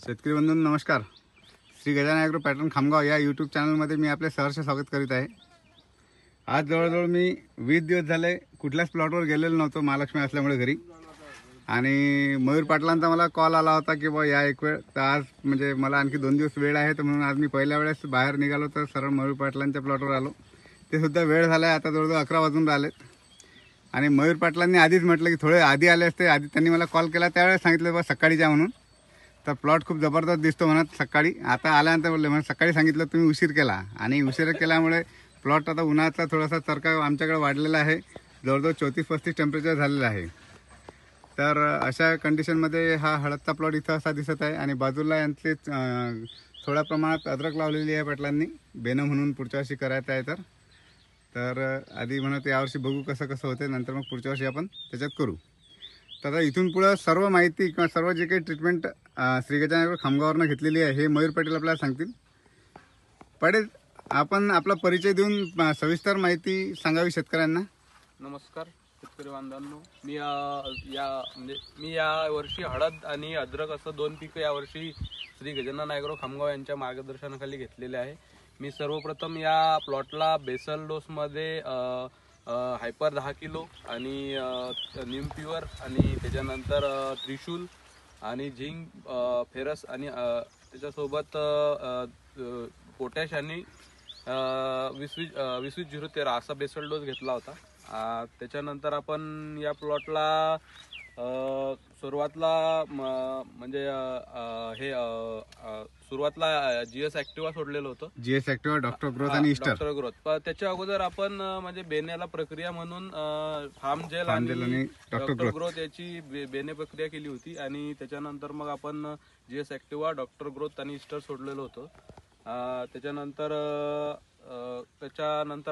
शेतकरी बंधूंनो नमस्कार. Shri Gajanan agro pattern Khamgaon या यूट्यूब चॅनलमध्ये मी आपले सहर्ष स्वागत करीत आहे. आज जवळजवळ मी 20 दिवस झाले कुठल्याच प्लॉटवर गेलेलो नव्हतो महालक्ष्मी असल्यामुळे घरी. आणि मयूर पाटलांचा मला कॉल आला होता की बा या एक वेळ, तर आज म्हणजे मला आणखी 2 दिवस वेळ आहे, तर म्हणून आज मी पहिल्या वेळेस बाहेर निघालो तर सरळ मयूर पाटलांच्या प्लॉटवर आलो. ते सुद्धा वेळ झाला आहे, आता जवळजवळ 11 वाजून राहिलेत. आणि मयूर पाटलांनी आधीच म्हटलं की थोडे आधी आले असते. आधी त्यांनी मला कॉल केला त्यावेळेस सांगितलं बा सकाळी जा म्हणून. तर प्लॉट खूप जबरदस्त दिसतो म्हणत सकाळी. आता आल्यानंतर बोलले म्हणून सकाळी सांगितलं तुम्ही उशीर केला, आणि उशीर केल्यामुळे प्लॉट आता उन्हाचा थोडासा चरका आमच्याकडे वाढलेला आहे. जवळजवळ 34-35 टेम्परेचर झालेलं आहे. तर अशा कंडिशनमध्ये हा हळदचा प्लॉट इथं असा दिसत आहे. आणि बाजूला यांची थोड्या प्रमाणात अद्रक लावलेली आहे पाटलांनी, बेनं म्हणून पुढच्या वर्षी करायचं आहे. तर आधी म्हणत यावर्षी बघू कसं कसं होते, नंतर मग पुढच्या वर्षी आपण त्याच्यात करू. तर इथून पुढं सर्व माहिती किंवा सर्व जे काही ट्रीटमेंट श्री गजानन ॲग्रो खामगाववरनं घेतलेली आहे हे मयूर पाटील आपल्याला सांगतील. पाटील, आपण आपला परिचय देऊन सविस्तर माहिती सांगावी शेतकऱ्यांना. नमस्कार शेतकरी बांधवांनो, मी या वर्षी हळद आणि अद्रक असं 2 पिकं यावर्षी श्री गजानन ॲग्रो खामगाव यांच्या मार्गदर्शनाखाली घेतलेले आहे. मी सर्वप्रथम या प्लॉटला बेसल डोसमध्ये हायपर 10 किलो आणि नीम प्युअर आणि त्याच्यानंतर त्रिशूल आणि झिंक, फेरस आणि त्याच्यासोबत पोटॅश आणि 20-20-0-13 असा बेसल डोस घेतला होता. त्याच्यानंतर आपण या प्लॉटला सुरुवातला सुरुवातला जीएस ॲक्टिवा सोडलेलं होतं. जीएस ॲक्टिवा, डॉक्टर ग्रोथ आणि ईस्टर. Doctor growth. पण त्याच्या अगोदर आपण म्हणजे बेनेला प्रक्रिया म्हणून फार्म जेल आणि डॉक्टर ग्रोथ याची बेने प्रक्रिया केली होती. आणि त्याच्यानंतर मग आपण जीएस ॲक्टिवा, डॉक्टर ग्रोथ आणि ईस्टर सोडलेलं होतं. त्याच्यानंतर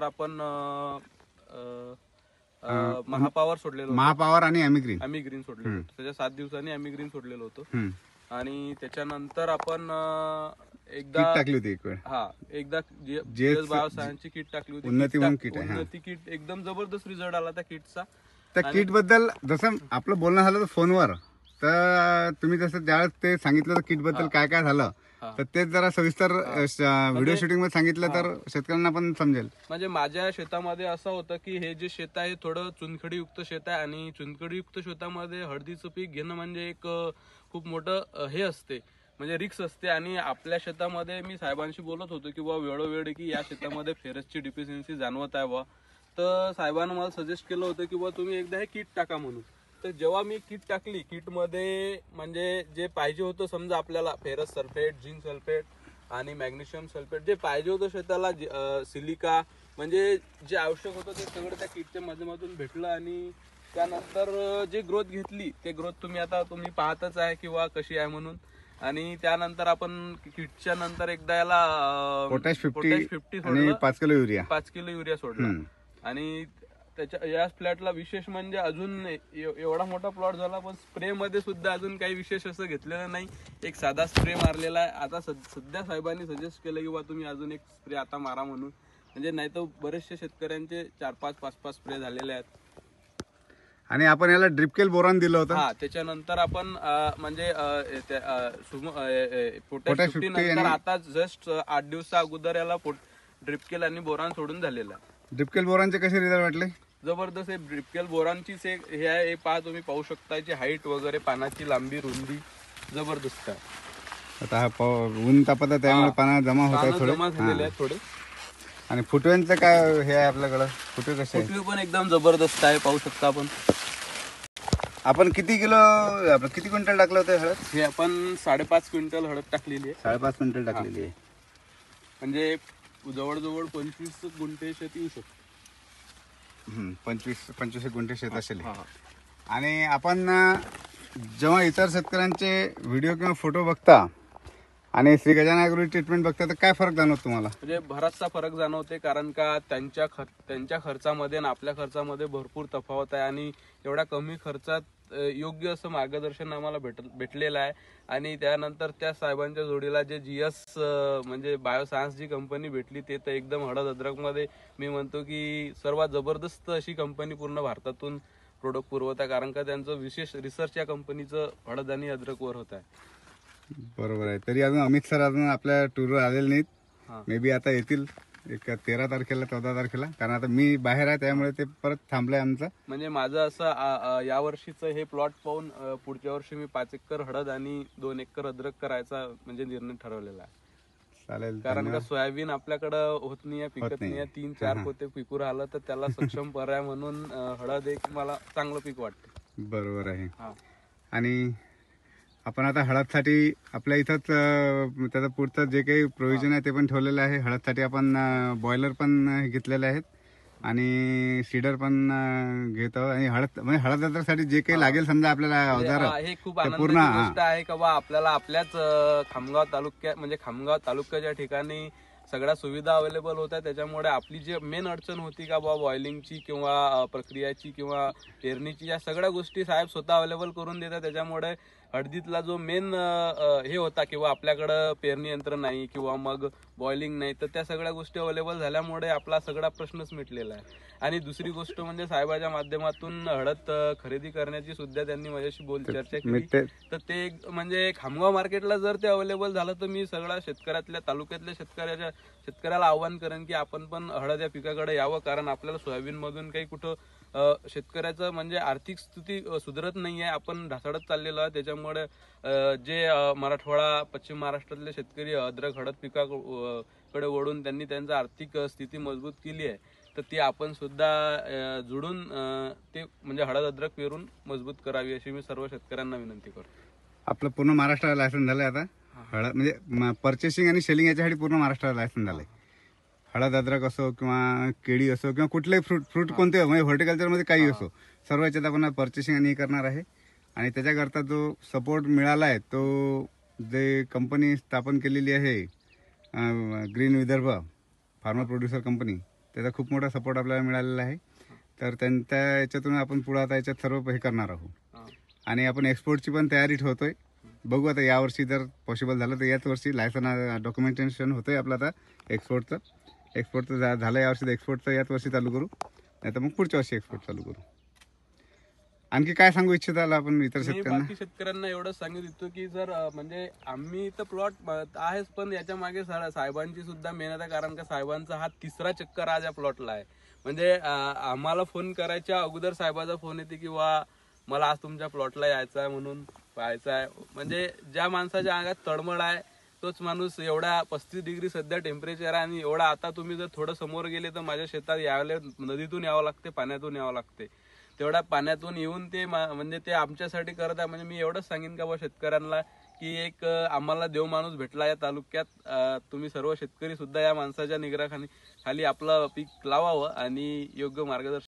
आपण महापावर सोडलेलं, महापावर आणि ॲमिग्रीन सोडलेलं होतं. त्याच्या 7 दिवसांनी ॲमिग्रीन सोडलेलं होतं. आणि त्याच्यानंतर आपण एकदा टाकली होती एक वेळ. एकदा जीएस बायोसायन्सची किट टाकली होती. उन्नती किट एकदम जबरदस्त रिझल्ट आला त्या किटचा. त्या किट बद्दल जसं आपलं बोलणं झालं फोनवर, तर तुम्ही जसं ज्यावेळेस ते सांगितलं तर किट बद्दल काय काय झालं, तर तेच जरा सविस्तर व्हिडिओ शूटिंग मध्ये सांगितलं तर शेतकऱ्यांना पण समजेल. म्हणजे माझ्या शेतामध्ये असं होतं की हे जे शेत आहे थोडं चुनखडीयुक्त शेत आहे, आणि चुनखडीयुक्त शेतामध्ये हळदीचं पीक घेणं म्हणजे एक खूप मोठं हे असते, म्हणजे रिक्स असते. आणि आपल्या शेतामध्ये मी साहेबांशी बोलत होतो की वेळोवेळी की या शेतामध्ये फेरसची डिफिशियन्सी जाणवत आहे तर साहेबांना मला सजेस्ट केलं होतं की तुम्ही एकदा हे किट टाका म्हणून. तर जेव्हा मी किट टाकली, किटमध्ये म्हणजे जे पाहिजे होतं समजा आपल्याला फेरस सल्फेट, झिंक सल्फेट आणि मॅग्नेशियम सल्फेट जे पाहिजे होतं शेताला, सिलिका, म्हणजे जे आवश्यक होतं ते सगळं त्या किटच्या माध्यमातून भेटलं. आणि त्यानंतर जे ग्रोथ घेतली ते ग्रोथ तुम्ही पाहतच आहे किंवा कशी आहे म्हणून. आणि त्यानंतर आपण किटच्या नंतर एकदा याला पोटॅश 50 सोडलं, 5 किलो युरिया सोडला. आणि त्याच्या या फ्लॅटला विशेष म्हणजे अजून एवढा मोठा प्लॉट झाला पण स्प्रे मध्ये सुद्धा अजून काही विशेष असं घेतलेलं नाही. एक साधा स्प्रे मारलेला आहे. आता सध्या साहेबांनी सजेस्ट केलं की तुम्ही अजून एक स्प्रे आता मारा म्हणून, म्हणजे नाही तर बरेचसे शेतकऱ्यांचे 4-5 स्प्रे झालेले आहेत. आणि आपण याला ड्रिपकेल बोरॉन दिलं होतं. त्याच्यानंतर आपण म्हणजे पोटॅश 50 नंतर आता जस्ट 8 दिवसा अगोदर याला ड्रिपकेल आणि बोरॉन सोडून झालेला आहे. ड्रिपकेल बोरॉनचे कसे रिझल्ट वाटले? जबरदस्त. ड्रिपकेल बोरॉनचीच एक हे आहे, हे तुम्ही पाहू शकता, याची हाईट वगैरे, पानाची लांबी, रुंदी जबरदस्त आहे. आता हा ऊन तापत आहे त्यामुळे पाना जमा होत आहे थोडे. आणि फुटव्यांचं काय हे आहे आपल्याकडं? फुटवे कसे आहे? फुटवे पण एकदम जबरदस्त आहे, पाहू शकता आपण. आपण किती क्विंटल टाकलं होतं हळद? हे आपण 5.5 क्विंटल हळद टाकलेली आहे. 5.5 क्विंटल टाकलेली आहे. म्हणजे जवळजवळ 25 गुंठे शेत येऊ शकतो. 25 गुंठे शेत असेल. आणि आपण जेव्हा इतर शेतकऱ्यांचे व्हिडिओ किंवा फोटो बघता आणि श्री गजानन ॲग्रो ट्रीटमेंट बघता तर काय फरक जाणवतो तुम्हाला? म्हणजे बराचसा फरक जाणवते, कारण का त्यांच्या खर्चामध्ये आणि आपल्या खर्चामध्ये भरपूर तफावत आहे. आणि एवढ्या कमी खर्चात योग्य असं मार्गदर्शन आम्हाला भेटलेलं आहे. आणि त्यानंतर त्या साहेबांच्या जोडीला जे जीएस म्हणजे बायोसायन्स जी कंपनी भेटली ते तर एकदम हळद अद्रकमध्ये मी म्हणतो की सर्वात जबरदस्त अशी कंपनी पूर्ण भारतातून प्रोडक्ट पुरवत आहे, कारण का त्यांचं विशेष रिसर्च या कंपनीचं हळद आणि अद्रकवर होत आहे. बरोबर आहे. तरी अजून अमित सर अजून आपल्या टूरवर आलेले नाहीत. हा. मे बी आता येतील एक 13 तारखेला 14 तारखेला, कारण आता मी बाहेर आहे त्यामुळे ते परत थांबलंय आमचं. म्हणजे माझं असं या वर्षीचं हे प्लॉट पाहून पुढच्या वर्षी मी 5 एकर हळद आणि 2 एकर अद्रक करायचा म्हणजे निर्णय ठरवलेला आहे. चालेल. कारण का सोयाबीन आपल्याकडं होत नाही, पिकत नाही. नाही, 3-4 पोते पिकू राहिलं तर त्याला सक्षम पर्याय म्हणून हळद एक मला चांगलं पीक वाटते. बरोबर आहे. हा. आणि आपण आता हळदसाठी आपल्या इथंच त्याचं पुढचं जे काही प्रोव्हिजन आहे ते पण ठेवलेलं आहे. हळदसाठी आपण बॉयलर पण घेतलेले आहेत आणि सीडर पण घेतो. आणि हळद अद्रकसाठी जे काही लागेल समजा आपल्याला अवजार, हे खूप आनंदाची गोष्ट आहे का बा आपल्याला आपल्याच खामगाव तालुक्याच्या ठिकाणी सगळ्या सुविधा अवेलेबल होत्या. त्याच्यामुळे आपली जी मेन अडचण होती का बा बॉइलिंगची किंवा प्रक्रियाची किंवा पेरणीची, या सगळ्या गोष्टी साहेब स्वतः अवेलेबल करून देतात. त्याच्यामुळे हळदीतला जो मेन हे होता किंवा आपल्याकडं पेरणी यंत्र नाही किंवा मग बॉइलिंग नाही, तर त्या सगळ्या गोष्टी अवेलेबल झाल्यामुळे आपला सगळा प्रश्नच मिटलेला आहे. आणि दुसरी गोष्ट म्हणजे साहेबाच्या माध्यमातून हळद खरेदी करण्याची सुद्धा त्यांनी माझ्याशी चर्चा केली. तर ते म्हणजे खामगाव मार्केटला जर ते अवेलेबल झालं तर मी सगळ्या तालुक्यातल्या शेतकऱ्याला आव्हान करेन की आपण पण हळद या पिकाकडे यावं. कारण आपल्याला सोयाबीन मधून काही कुठं शेतकऱ्याचं म्हणजे आर्थिक स्थिती सुधारत नाहीये, आपण ढासळत चाललेलो आहे. त्याच्यामुळे जे मराठवाडा पश्चिम महाराष्ट्रातले शेतकरी अद्रक हळद पिकाकडे वळून त्यांनी त्यांची आर्थिक स्थिती मजबूत केली आहे, तर ती आपण सुद्धा जुळून ते म्हणजे हळद अद्रक पेरून मजबूत करावी अशी मी सर्व शेतकऱ्यांना विनंती करतो. आपलं पूर्ण महाराष्ट्राला लायसन्स झालंय आता हळद म्हणजे पर्चेसिंग आणि सेलिंग याच्यासाठी पूर्ण महाराष्ट्राला लायसन्स झालंय. हळद अद्रक असो किंवा केळी असो किंवा कुठलेही फ्रूट कोणते म्हणजे हॉर्टिकल्चरमध्ये काही असो, सर्व याच्यात आपण पर्चेसिंग आणि हे करणार आहे. आणि त्याच्याकरता जो सपोर्ट मिळाला आहे तो जे कंपनी स्थापन केलेली आहे green Vidarbha farmer producer company, त्याचा खूप मोठा सपोर्ट आपल्याला मिळालेला आहे. तर त्या याच्यातून आपण पुढे आता याच्यात सर्व हे करणार आहोत. आणि आपण एक्सपोर्टची पण तयारी ठेवतोय. बघू आता यावर्षी जर पॉसिबल झालं तर याच वर्षी लायसन डॉक्युमेंटेशन होतंय आपलं आता एक्सपोर्टचं झालं यावर्षी, तर एक्सपोर्टचं याच वर्षी चालू करू, नाही तर मग पुढच्या वर्षी एक्सपोर्ट चालू करू. आणखी काय सांगू इच्छिताल आपण इतर शेतकऱ्यांना? बाकी शेतकऱ्यांना एवढंच सांगू इच्छितो की जर म्हणजे आम्ही तर प्लॉट आहेच, पण याच्या मागे साहेबांची सुद्धा मेहनत आहे. कारण का साहेबांचा हा 3रा चक्कर आज या प्लॉटला आहे. म्हणजे आम्हाला फोन करायच्या अगोदर साहेबाचा फोन येते किंवा मला आज तुमच्या प्लॉटला यायचं आहे म्हणून पाहायचं आहे. म्हणजे ज्या माणसाच्या अंगात तळमळ आहे तोच माणूस एवढा 35 डिग्री सध्या टेम्परेचर आहे. आणि एवढा आता तुम्ही जर थोडं समोर गेले तर माझ्या शेतात यायला नदीतून यावं लागते, पाण्यातून यावं लागते. तेवढ्या पाण्यातून येऊन ते म्हणजे ते आमच्यासाठी करत आहे. म्हणजे मी एवढंच सांगेन का बा शेतकऱ्यांना की एक आम्हाला देव माणूस भेटला या तालुक्यात. तुम्ही सर्व शेतकरी सुद्धा या माणसाच्या निगराखाली आपलं पीक लावावं आणि योग्य मार्गदर्शन